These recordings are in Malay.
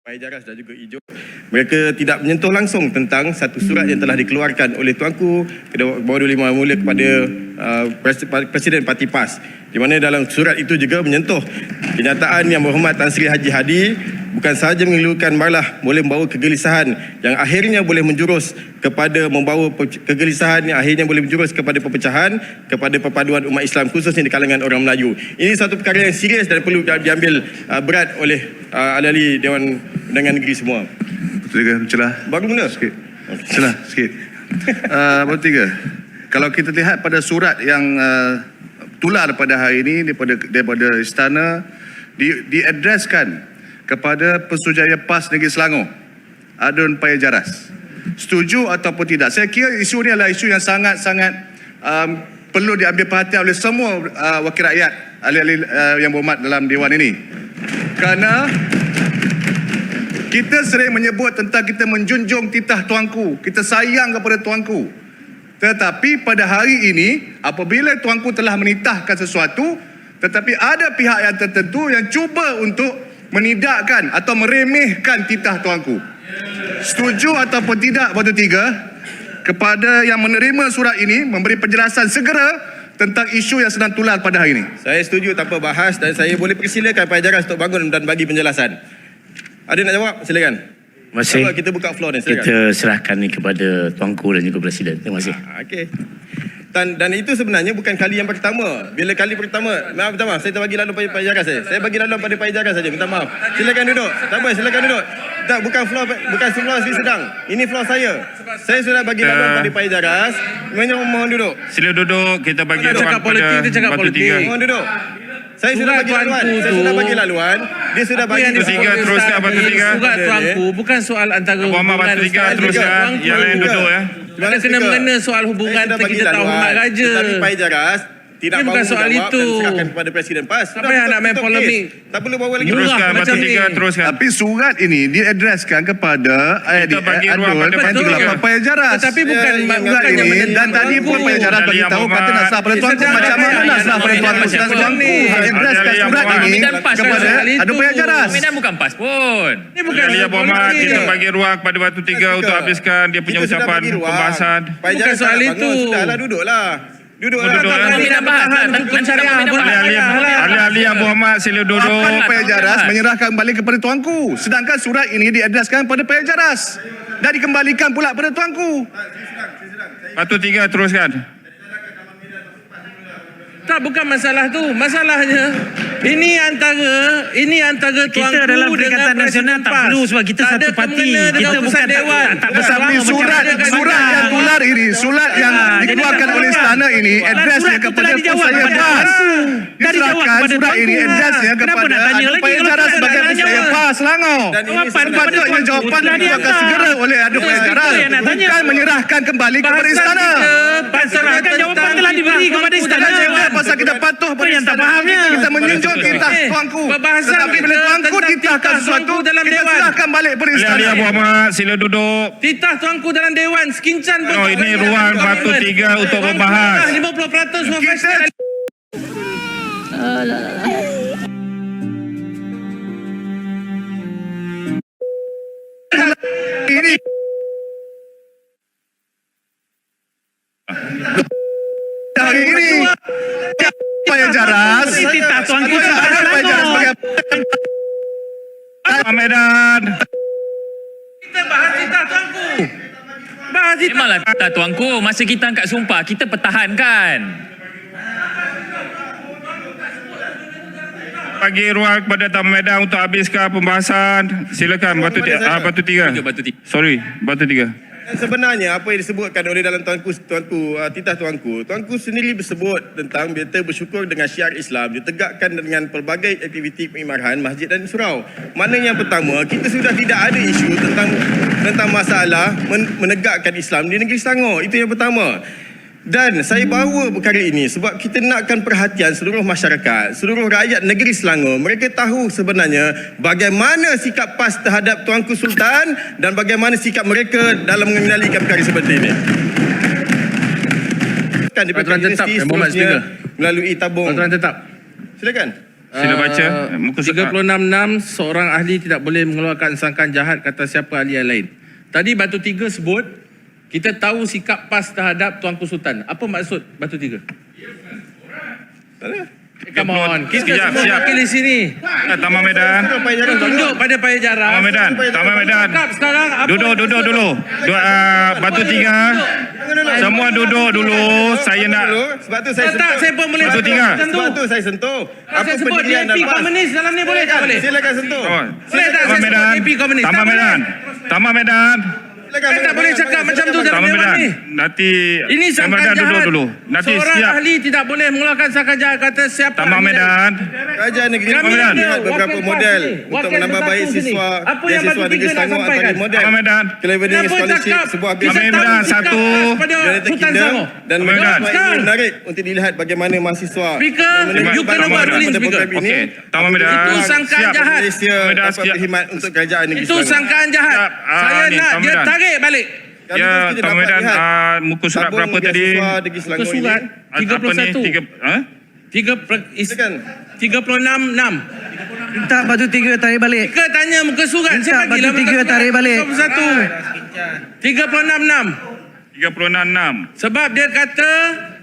Pak Jaras dan juga Ijo, mereka tidak menyentuh langsung tentang satu surat yang telah dikeluarkan oleh Tuanku Kedua-Dua Lima Mulia kepada Presiden Parti PAS, di mana dalam surat itu juga menyentuh kenyataan Yang Berhormat Tan Sri Haji Hadi bukan sahaja mengeluhkan malah boleh membawa kegelisahan yang akhirnya boleh menjurus kepada perpecahan, kepada perpaduan umat Islam khususnya di kalangan orang Melayu. Ini satu perkara yang serius dan perlu diambil berat oleh ahli Dewan Undangan Negeri semua. Celah. Baru mula sikit. Celah sikit. Baru tiga. Kalau kita lihat pada surat yang tular pada hari ini daripada istana diadreskan kepada Pesuruhjaya PAS Negeri Selangor, Adun Paya Jaras. Setuju ataupun tidak? Saya kira isu ini adalah isu yang sangat-sangat perlu diambil perhatian oleh semua wakil rakyat, ahli-ahli yang berhormat dalam Dewan ini. Kerana kita sering menyebut tentang kita menjunjung titah tuanku, kita sayang kepada tuanku. Tetapi pada hari ini, apabila tuanku telah menitahkan sesuatu, tetapi ada pihak yang tertentu yang cuba untuk menidakkan atau meremehkan titah tuanku. Setuju ataupun tidak batu tiga kepada yang menerima surat ini memberi penjelasan segera tentang isu yang sedang tular pada hari ini? Saya setuju tanpa bahas dan saya boleh persilakan Pak Jaras untuk bangun dan bagi penjelasan. Ada nak jawab? Silakan. Terima kasih. Kita buka floor ni, silakan. Kita serahkan ni kepada Tuanku dan juga Presiden. Terima kasih. Okey. Dan itu sebenarnya bukan kali yang pertama. Bila kali pertama, minta maaf, saya terbagi lalu pada Pak Jaras saya bagi lalu pada Pak Jaras saja. Minta maaf. Silakan duduk. Tak apa, silakan duduk. Tak, bukan floor sedang. Ini floor saya. Saya sudah bagi lalu pada Pak Jaras. Mohon duduk. Sila duduk, kita bagi ruang pada batu tiga. Mohon duduk. Saya sudah bagi laluan. Dia sudah bagi batu tiga, teruskan batu tiga. Surat tuanku bukan soal antara Muhammad batu tiga, teruskan. Yang lain duduk ya. Kita kena mengena soal hubungan kita tahu hormat raja. Tetapi Pak Jaras tidak bukan soal itu. Serahkan kepada Presiden PAS. Tak payah nak main polemik. Tak perlu bawa lagi. Teruskan batu tiga, teruskan. Tapi surat ini diadreskan kepada Kita bagi ruang pada batu tiga. Paya Jaras. Tetapi bukan surat ini, dan tadi pun Paya Jaras bagi tahu kata nak serah pada tuanku. Macam mana nak serah pada tuanku? Sedang tuanku adreskan surat ini kepada Adun Paya Jaras. Medan bukan PAS pun. Ini bukan Ahli Muhammad, kita bagi ruang pada batu tiga untuk habiskan dia punya ucapan pembahasan. Bukan soal itu. Sudahlah, duduklah. Duduklah. Ahli Yang Berhormat, sila duduk. Paya Jaras menyerahkan kembali kepada tuanku. Sedangkan surat ini diadreskan kepada Paya Jaras dan dikembalikan pula pada tuanku. Batu tiga, teruskan. Tak, bukan masalah tu. Masalahnya ini antara tuanku Kita dalam Perikatan Nasional tak perlu sebab kita satu parti. Kita bukan dewan. Tetapi surat yang tular ini, surat yang dikeluarkan oleh istana ini adresnya kepada Pesuruhjaya PAS. Diserahkan surat ini adresnya kepada Adun Paya Jaras sebagai Pesuruhjaya PAS Selangor. Sepatutnya jawapan dikeluarkan segera oleh Adun Paya Jaras, bukan menyerahkan kembali kepada istana. Jawapan telah diberi kepada istana. Pasal kita patuh pada istana, kita menjunjung titah tuanku. Tetapi bila tuanku titahkan sesuatu, kita serahkan balik pada istana. Ahli Yang Berhormat, sila duduk. Titah tuanku dalam Dewan sekincan pun. Oh, ini ruang batu tiga untuk membahas. 50% profesional. Ini hari ini Paya Jaras Titah tuanku Paya Jaras sebagai Medan. Kita bahas titah tuanku. Bahas titah. Memanglah tak tuanku, masa kita angkat sumpah, kita pertahankan. Bagi ruang kepada Tamu Medan untuk habiskan pembahasan. Silakan batu tiga. Sorry, batu tiga. Dan sebenarnya apa yang disebutkan oleh dalam titah tuanku sendiri bersebut tentang kita bersyukur dengan syiar Islam ditegakkan dengan pelbagai aktiviti pengimarahan masjid dan surau. Mana yang pertama, kita sudah tidak ada isu tentang masalah menegakkan Islam di negeri Selangor. Itu yang pertama. Dan saya bawa perkara ini sebab kita nakkan perhatian seluruh masyarakat, seluruh rakyat negeri Selangor. Mereka tahu sebenarnya bagaimana sikap PAS terhadap Tuanku Sultan dan bagaimana sikap mereka dalam mengendalikan perkara seperti ini. Kan di Peraturan tetap melalui tabung. Peraturan tetap. Silakan. Sila baca muka surat. 36.6 seorang ahli tidak boleh mengeluarkan sangkaan jahat kata siapa ahli yang lain. Tadi Batu Tiga sebut kita tahu sikap PAS terhadap Tuanku Sultan. Apa maksud Batu Tiga? Come on, kita Sekejap, semua siap. wakil di sini. Taman Medan. Tunjuk pada Paya Jarang. Taman Medan. Taman Medan. Cakap sekarang apa Duduk dulu. Batu Tiga. Semua duduk dulu. Saya nak Sebab tu saya tak, saya pun boleh Batu sentuh Tiga. macam tu. Sebab tu saya sentuh. Saya sebut DAP komunis dalam ni boleh tak boleh? Silakan sentuh. Boleh tak Taman saya sebut Medan. DAP komunis? Taman Tak boleh. Medan. Taman Medan. Saya tak boleh cakap macam tu dalam Taman dewan Medan. ni. Nanti Ini Taman sangkaan Medan jahat. dulu. Nanti Seorang siap. ahli tidak boleh mengeluarkan sangkaan jahat kata siapa Taman ahli Medan. Kerajaan negeri Kami Medan ada lihat beberapa wakil model PAS ni, untuk wakil menambah bersatu baik sini. siswa Apa yang siswa Batu negeri Tiga nak Selangor sampaikan? antara model. Taman Medan. Clevening Kenapa Scholarship cakap sebuah kita Taman tahu Medan sikap satu. PAS pada United Sultan Kingdom Selangor? dan Taman Medan. ini menarik untuk dilihat bagaimana mahasiswa Speaker, yang menerima you kena bantuan buat ruling, pada Speaker. program ini Okey, Taman Medan. Itu sangkaan Siap. jahat. Malaysia Taman Medan dapat siap. berkhidmat untuk kerajaan negeri Itu Selangor. sangkaan jahat. Siap. Saya Ni, nak Taman dia Medan. tarik balik. Kami Ya, kita Taman dapat Medan lihat muka surat tabung berapa tadi? beasiswa negeri Selangor Muka surat ini. Apa ni? 31. 3 Silakan. 36.6. Minta Batu Tiga tarik balik. Kita tanya muka surat. Minta Saya bagilah Batu Tiga muka surat. tarik balik. 31. 36.6. 36.6. Sebab dia kata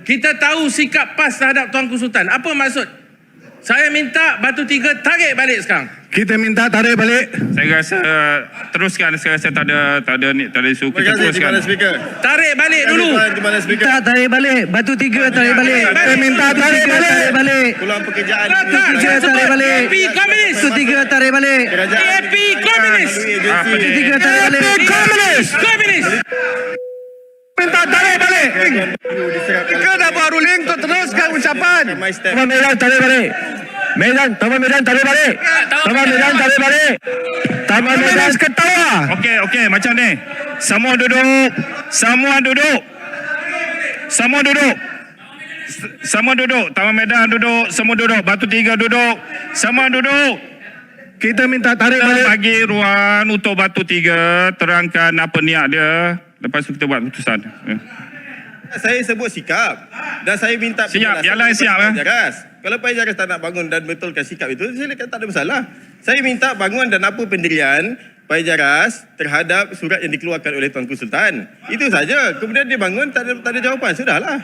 kita tahu sikap PAS terhadap Tuanku Sultan. Apa maksud? Saya minta Batu Tiga tarik balik sekarang. Kita minta tarik balik. Saya rasa teruskan. Saya rasa tak ada isu. Terima Kita kasih di teruskan. mana speaker. Tarik balik dulu. Di mana speaker. Minta tarik balik. Batu Tiga tarik balik. Kita minta tarik balik. Peluang pekerjaan Tak, negeri Tiga saya Selangor. sebut tarik balik. DAP komunis. Batu Tiga tarik balik. Kerajaan DAP negeri Selangor komunis. melalui Apa agensi ni? Tiga tarik balik. Komunis. Minta tarik balik. perlu diserap Kita dah buat ruling untuk teruskan ucapan. My step. Taman Medan tarik balik. Taman Medan tarik balik. Taman Medan tarik balik. Taman Medan ketawa. Okey, macam ni. Semua duduk. Semua duduk. Taman Medan duduk. Semua duduk. Batu Tiga duduk. Semua duduk. Kita minta tarik Kita balik. bagi ruang untuk Batu Tiga terangkan apa niat dia. Lepas tu kita buat keputusan. Saya sebut sikap dan saya minta Siap, penjelasan yang lain siap, daripada Paya Jaras. Kalau Paya Jaras tak nak bangun dan betulkan sikap itu, silakan, tak ada masalah. Saya minta bangun dan apa pendirian Paya Jaras terhadap surat yang dikeluarkan oleh Tuanku Sultan. Itu saja. Kemudian dia bangun, tak ada jawapan. Sudahlah.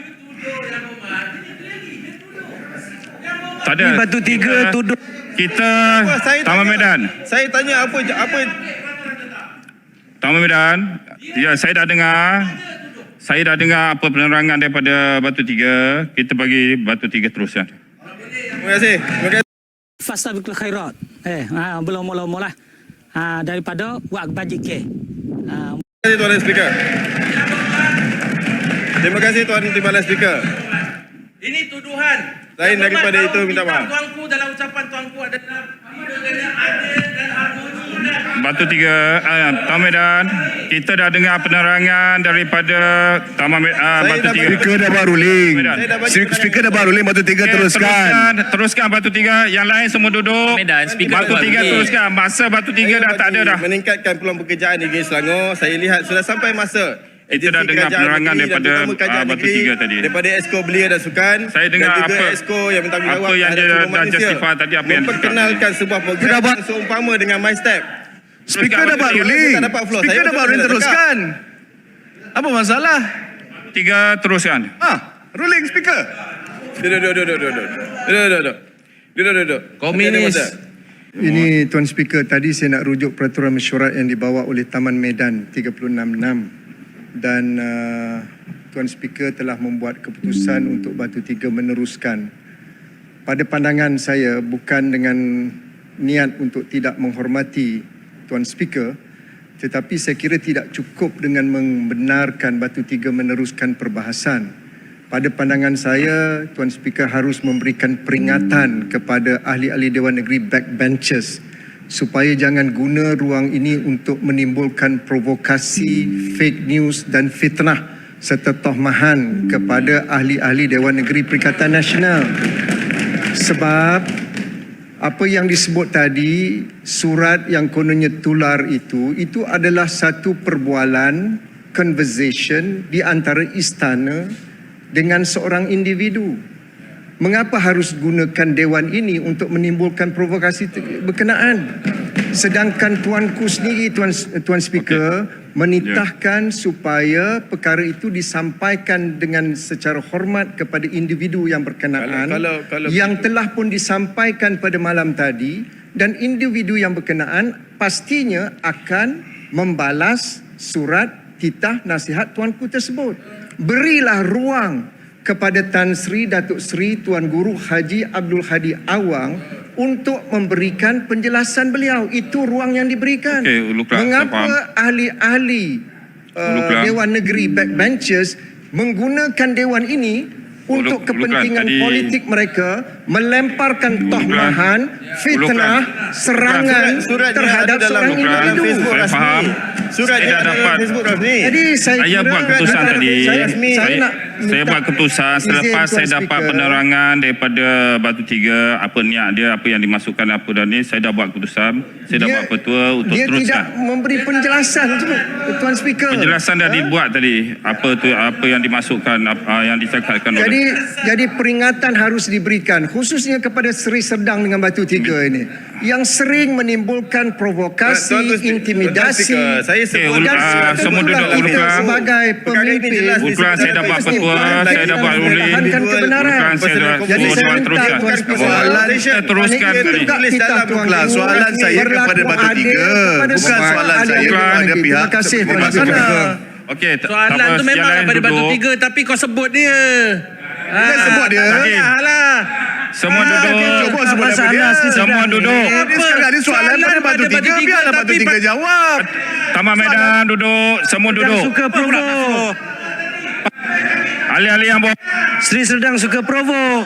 Tak ada. Batu Tiga tuduh. Kita Saya Taman tanya- Medan. Saya tanya apa Taman Medan. Ya, saya dah dengar apa penerangan daripada Batu Tiga. Kita bagi Batu Tiga teruskan. Terima kasih. Terima kasih. Fastabiqul khairat. Belum lah. Daripada buat bajik ke. Terima kasih Tuan Speaker. Terima kasih Tuan Timbalan Speaker. Ini tuduhan. Lain Yang daripada Ahmad itu, tahu minta sikap maaf. Tuanku dalam ucapan tuanku adalah dengan adil dan harmoni. Batu Tiga, Taman Medan. Kita dah dengar penerangan daripada Batu dah Tiga. Speaker dah buat ruling. Saya dah bagi Speaker dah buat ruling. Batu Tiga Okey, teruskan. Teruskan Batu Tiga. Yang lain semua duduk. Medan, speaker Batu buat Tiga ruling. teruskan. Masa Batu Tiga Saya dah tak ada bagi dah. meningkatkan peluang pekerjaan di negeri Selangor. Saya lihat sudah sampai masa Kita dah agensi dengar kerajaan penerangan negeri dan daripada, terutama kerajaan Batu negeri, Tiga tadi. daripada Exco Belia dan Sukan Saya dengar dan juga apa- Exco yang bertanggungjawab apa yang terhadap dia seluruh dah Malaysia justify tadi, apa yang dia memperkenalkan sebuah program yang seumpama dengan My Step. Speaker dah buat Batu Tiga. ruling. Tak dapat floor. Speaker Saya dah buat betul ruling tak teruskan. Apa masalah? Tiga teruskan. Ruling Speaker. Duduk. Komunis. Ini Tuan Speaker, tadi saya nak rujuk peraturan mesyuarat yang dibawa oleh Taman Medan 366 dan Tuan Speaker telah membuat keputusan untuk Batu Tiga meneruskan. Pada pandangan saya, bukan dengan niat untuk tidak menghormati Tuan Speaker, tetapi saya kira tidak cukup dengan membenarkan Batu Tiga meneruskan perbahasan. Pada pandangan saya, Tuan Speaker harus memberikan peringatan kepada ahli-ahli Dewan Negeri backbenchers supaya jangan guna ruang ini untuk menimbulkan provokasi, fake news dan fitnah serta tohmahan kepada ahli-ahli Dewan Negeri Perikatan Nasional. Sebab apa yang disebut tadi, surat yang kononnya tular itu adalah satu perbualan, conversation di antara istana dengan seorang individu. Mengapa harus gunakan dewan ini untuk menimbulkan provokasi berkenaan? Sedangkan tuanku sendiri, Tuan Speaker, menitahkan supaya perkara itu disampaikan dengan secara hormat kepada individu yang berkenaan Kalau yang telah pun disampaikan pada malam tadi, dan individu yang berkenaan pastinya akan membalas surat titah nasihat tuanku tersebut. Berilah ruang kepada Tan Sri Datuk Sri Tuan Guru Haji Abdul Hadi Awang untuk memberikan penjelasan beliau. Itu ruang yang diberikan. Okey, Uluklah, saya Mengapa faham. ahli-ahli Uluklah. Dewan Negeri backbenchers menggunakan dewan ini untuk Uluklah, kepentingan tadi- politik mereka, melemparkan Uluklah. tohmahan, fitnah, serangan surat terhadap seorang dalam individu. Facebook Saya rasmi. faham. Surat Saya yang dah ada dapat. dalam Facebook rasmi. Jadi saya Saya kira buat keputusan tadi. saya nak Saya buat keputusan izin selepas Tuan saya dapat Speaker. penerangan daripada Batu Tiga, apa niat dia, apa yang dimasukkan, apa dan ni, saya dah buat keputusan. Saya dah buat petua untuk dia tidak teruskan. memberi penjelasan tu, Tuan Speaker. Penjelasan dah dibuat tadi. Apa yang dimasukkan, apa yang dicakapkan oleh. Jadi peringatan harus diberikan khususnya kepada Seri Serdang dengan Batu Tiga ini yang sering menimbulkan provokasi, intimidasi. Saya sebut semua duduk, Uluklah. sebagai pemimpin. Uluklah, saya dah buat petua, saya dah buat ruling. Tahankan kebenaran. Uluklah, saya dah Jadi saya buat minta teruskan. Tuan Speaker, Soalan kita teruskan ini tadi. juga kita Uluklah, soalan saya kepada Batu Tiga. Bukan soalan saya kepada pihak. Terima kasih Tuan Batu Speaker. Tiga. Okey, Soalan tu memang daripada Batu Tiga, tapi kau sebut dia. Bukan sebut dia. Tadi. Alah. Semua duduk. Cuba sebut nama dia. Semua duduk. Ini sekarang ni soalan pada Batu Tiga. Biarlah Batu Tiga jawab. Taman Medan duduk. Semua duduk. Suka provo. Ahli-ahli yang bawa. Seri Serdang suka provo.